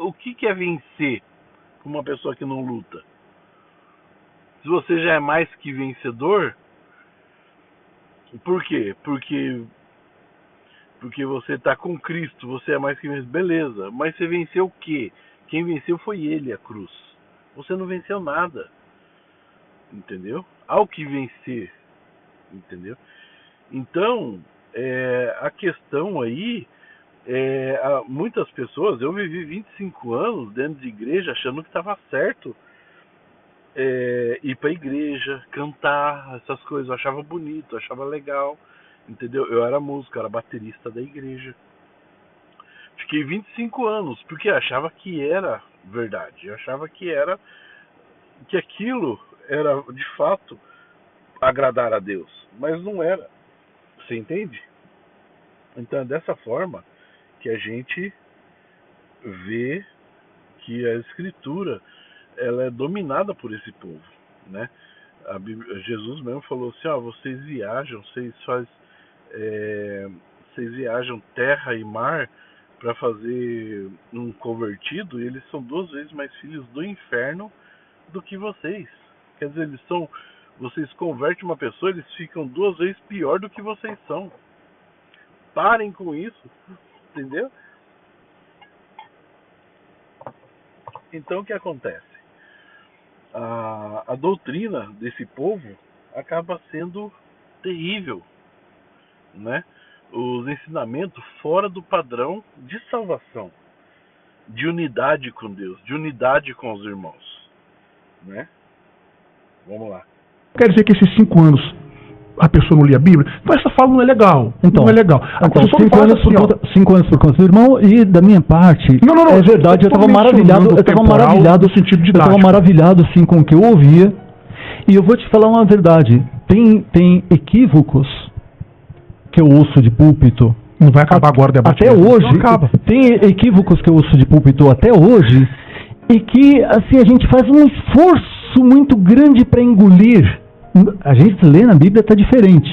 o que é vencer com uma pessoa que não luta? Se você já é mais que vencedor, por quê? Porque porque você está com Cristo, você é mais que vencedor. Beleza, mas você venceu o quê? Quem venceu foi ele, a cruz. Você não venceu nada. Entendeu? Há o que vencer. Entendeu? Então, a questão aí muitas pessoas, eu vivi 25 anos dentro de igreja achando que estava certo ir para a igreja, cantar, essas coisas, eu achava bonito, eu achava legal, entendeu? Eu era músico, eu era baterista da igreja. Fiquei 25 anos, porque eu achava que era verdade, eu achava que aquilo era de fato agradar a Deus, mas não era, você entende? Então é dessa forma que a gente vê que a escritura ela é dominada por esse povo, né? Jesus mesmo falou assim, vocês viajam, vocês viajam terra e mar para fazer um convertido, e eles são 2 vezes mais filhos do inferno do que vocês. Quer dizer, vocês convertem uma pessoa, eles ficam 2 vezes pior do que vocês são. Parem com isso, entendeu? Então o que acontece? A doutrina desse povo acaba sendo terrível, né? Os ensinamentos fora do padrão de salvação, de unidade com Deus, de unidade com os irmãos, né? Vamos lá. Quer dizer que esses 5 anos a pessoa não lia a Bíblia? Então essa fala não é legal. Então, não é legal. Então, 5 anos, assim, anos por conta do irmão, e da minha parte, não, é verdade, eu estava maravilhado, no sentido eu estava maravilhado assim com o que eu ouvia, e eu vou te falar uma verdade, tem equívocos que eu ouço de púlpito. Não vai acabar agora o debate. Até hoje, tem equívocos que eu ouço de púlpito até hoje, e que assim a gente faz um esforço muito grande para engolir. A gente lê na Bíblia está diferente.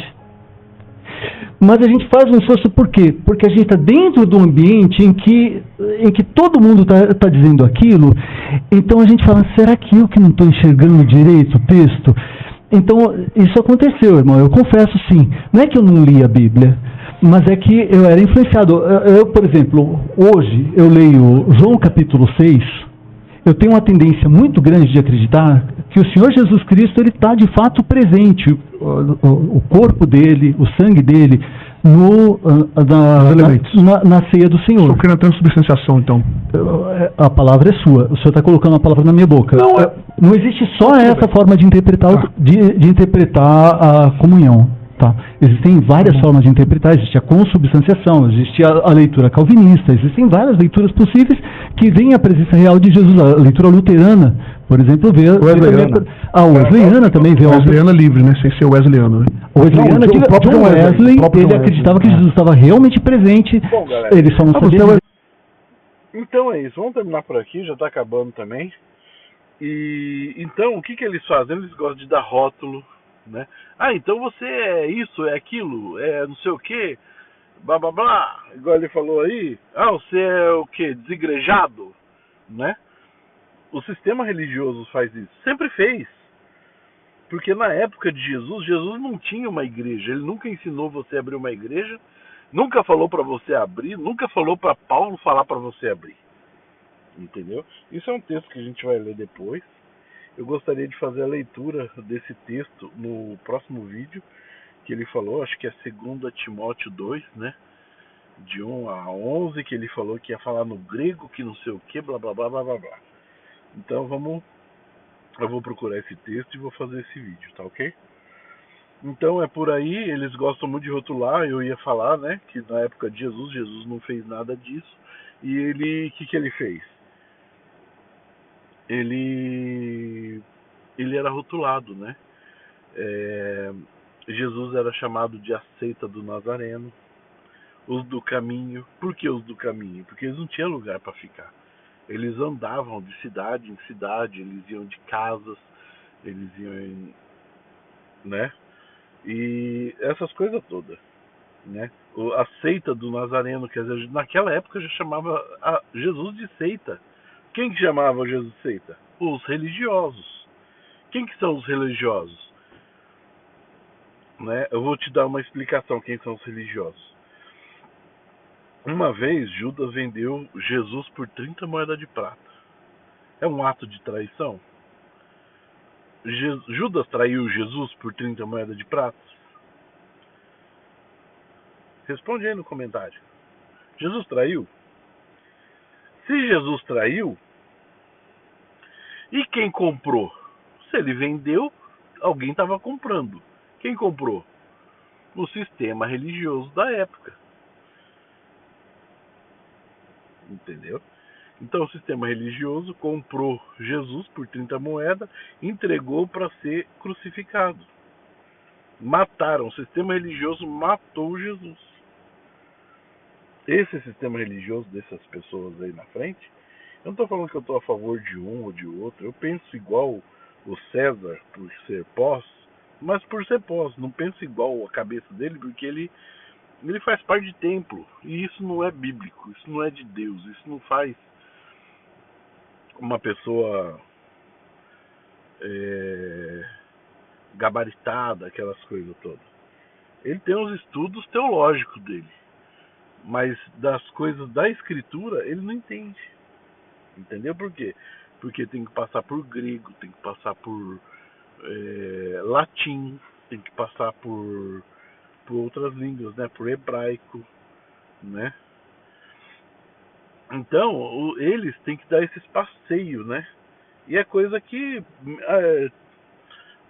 Mas a gente faz um esforço por quê? Porque a gente está dentro do ambiente em que todo mundo está dizendo aquilo, então a gente fala, será que eu que não estou enxergando direito o texto? Então, isso aconteceu, irmão, eu confesso sim. Não é que eu não li a Bíblia, mas é que eu era influenciado. Eu, por exemplo, hoje eu leio João capítulo 6, eu tenho uma tendência muito grande de acreditar que o Senhor Jesus Cristo ele está de fato presente, o corpo dele, o sangue dele, na ceia do Senhor. Estou querendo transubstanciação, então. A palavra é sua, o Senhor está colocando a palavra na minha boca. Não existe só essa forma de interpretar, de interpretar a comunhão. Tá. Existem várias formas de interpretar, existe a consubstanciação, existe a leitura calvinista, existem várias leituras possíveis que veem a presença real de Jesus. A leitura luterana, por exemplo, vê a Wesleyana também vê. Wesleyana livre, né? Sem ser Wesleyano. Né? Wesleyana, o próprio John Wesley, ele acreditava que Jesus estava realmente presente. Bom, galera, ele só não sabia. Então é isso, vamos terminar por aqui, já está acabando também. E então, o que eles fazem? Eles gostam de dar rótulo, né? Então você é isso, é aquilo, é não sei o que, blá blá blá, igual ele falou aí. Você é o que? Desigrejado, né? O sistema religioso faz isso, sempre fez, porque na época de Jesus não tinha uma igreja, ele nunca ensinou você a abrir uma igreja, nunca falou para você abrir, nunca falou para Paulo falar para você abrir, entendeu? Isso é um texto que a gente vai ler depois. Eu gostaria de fazer a leitura desse texto no próximo vídeo que ele falou, acho que é 2 Timóteo 2, né? De 1 a 11, que ele falou que ia falar no grego, que não sei o que, blá blá blá blá blá blá. Então eu vou procurar esse texto e vou fazer esse vídeo, tá ok? Então é por aí, eles gostam muito de rotular, eu ia falar, né? Que na época de Jesus não fez nada disso. E ele, o que ele fez? Ele era rotulado, né? Jesus era chamado de a seita do Nazareno, os do caminho. Por que os do caminho? Porque eles não tinham lugar para ficar. Eles andavam de cidade em cidade, eles iam de casas, eles iam, né? E essas coisas todas, né? A seita do Nazareno, quer dizer, naquela época já chamava Jesus de seita. Quem que chamava Jesus de seita? Os religiosos. Quem que são os religiosos? Né? Eu vou te dar uma explicação quem são os religiosos. Uma vez Judas vendeu Jesus por 30 moedas de prata. É um ato de traição? Judas traiu Jesus por 30 moedas de prata? Responde aí no comentário. Jesus traiu? Se Jesus traiu, e quem comprou? Se ele vendeu, alguém estava comprando. Quem comprou? O sistema religioso da época. Entendeu? Então o sistema religioso comprou Jesus por 30 moedas, entregou para ser crucificado. Mataram, o sistema religioso matou Jesus. Esse sistema religioso dessas pessoas aí na frente, eu não estou falando que eu estou a favor de um ou de outro, eu penso igual o César por ser pós, mas por ser pós, não penso igual a cabeça dele, porque ele faz parte de templo, e isso não é bíblico, isso não é de Deus, isso não faz uma pessoa gabaritada, aquelas coisas todas. Ele tem os estudos teológicos dele, mas das coisas da escritura ele não entende. Entendeu por quê? Porque tem que passar por grego, tem que passar por latim, tem que passar por outras línguas, né? Por hebraico, né? Então, eles têm que dar esses passeios, né? E é coisa que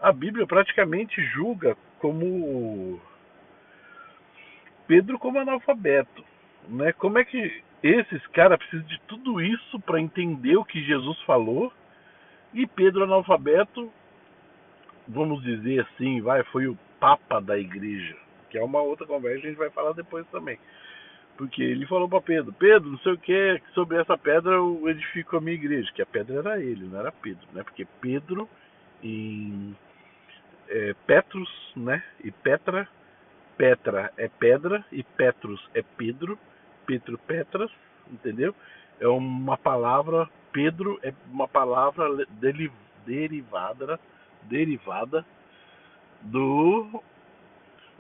a Bíblia praticamente julga como Pedro como analfabeto, né? Como é que esses caras precisam de tudo isso para entender o que Jesus falou e Pedro analfabeto, vamos dizer assim, foi o papa da igreja, que é uma outra conversa que a gente vai falar depois também. Porque ele falou para Pedro, não sei o que, sobre essa pedra eu edifico a minha igreja, que a pedra era ele, não era Pedro, né? Porque Pedro em Petrus, né? E Petra é pedra e Petrus é Pedro, Petras, entendeu? É uma palavra, Pedro é uma palavra derivada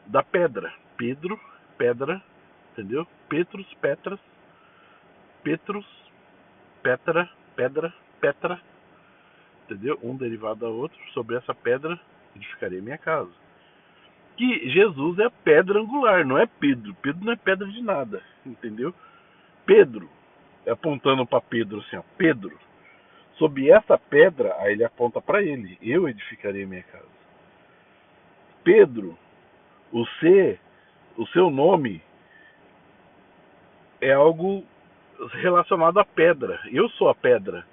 da pedra. Pedro, pedra, entendeu? Petrus, Petra, entendeu? Um derivado da outro. Sobre essa pedra edificarei minha casa. Que Jesus é pedra angular, não é Pedro. Pedro não é pedra de nada, entendeu? Pedro, apontando para Pedro assim, ó, Pedro, sob essa pedra, aí ele aponta para ele, eu edificarei minha casa. Pedro, o seu nome é algo relacionado à pedra. Eu sou a pedra.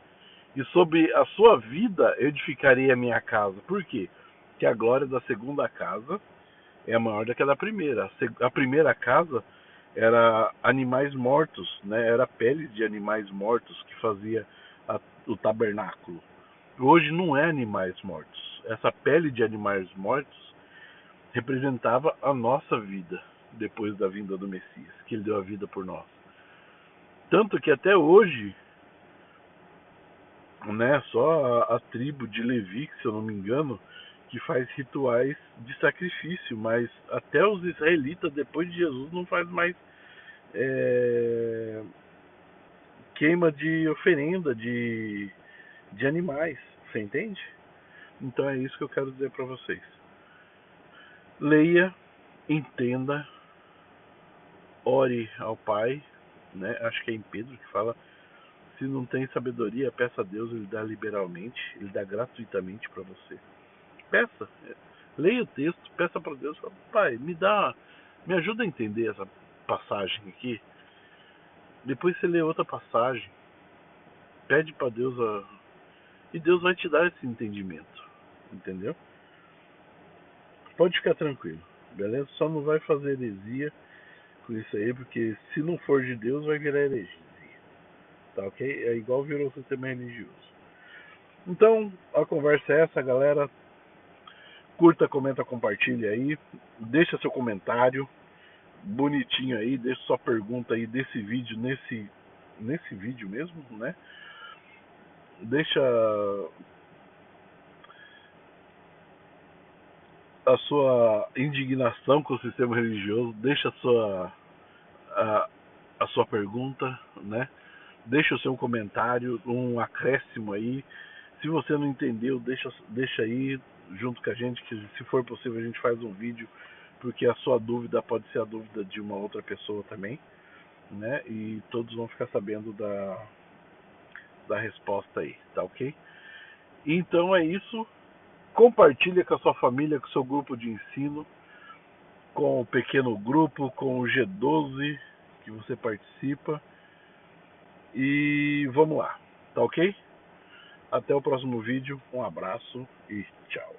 E sobre a sua vida eu edificarei a minha casa. Por quê? Porque a glória da segunda casa é maior do que a da primeira. A primeira casa era animais mortos, né? Era peles de animais mortos que fazia o tabernáculo. Hoje não é animais mortos. Essa pele de animais mortos representava a nossa vida depois da vinda do Messias, que ele deu a vida por nós. Tanto que até hoje, né, só a tribo de Levi, se eu não me engano, que faz rituais de sacrifício, mas até os israelitas depois de Jesus não faz mais queima de oferenda de animais, você entende? Então é isso que eu quero dizer para vocês. Leia, entenda, ore ao Pai, né? Acho que é em Pedro que fala, se não tem sabedoria, peça a Deus, ele dá liberalmente, ele dá gratuitamente para você. Peça, leia o texto, peça para Deus, fala, Pai, me ajuda a entender essa passagem aqui. Depois você lê outra passagem, pede para Deus e Deus vai te dar esse entendimento, entendeu? Pode ficar tranquilo, beleza? Só não vai fazer heresia com isso aí, porque se não for de Deus vai virar heresia, tá ok? É igual virou o sistema religioso. Então, a conversa é essa, galera. Curta, comenta, compartilha aí, deixa seu comentário bonitinho aí, deixa sua pergunta aí desse vídeo, nesse vídeo mesmo, né? Deixa a sua indignação com o sistema religioso, deixa a sua pergunta, né? Deixa o seu comentário, um acréscimo aí. Se você não entendeu, deixa aí junto com a gente, que se for possível a gente faz um vídeo, porque a sua dúvida pode ser a dúvida de uma outra pessoa também, né? E todos vão ficar sabendo da resposta aí, tá ok? Então é isso. Compartilha com a sua família, com o seu grupo de ensino, com o pequeno grupo, com o G12 que você participa. E vamos lá, tá ok? Até o próximo vídeo, um abraço e tchau.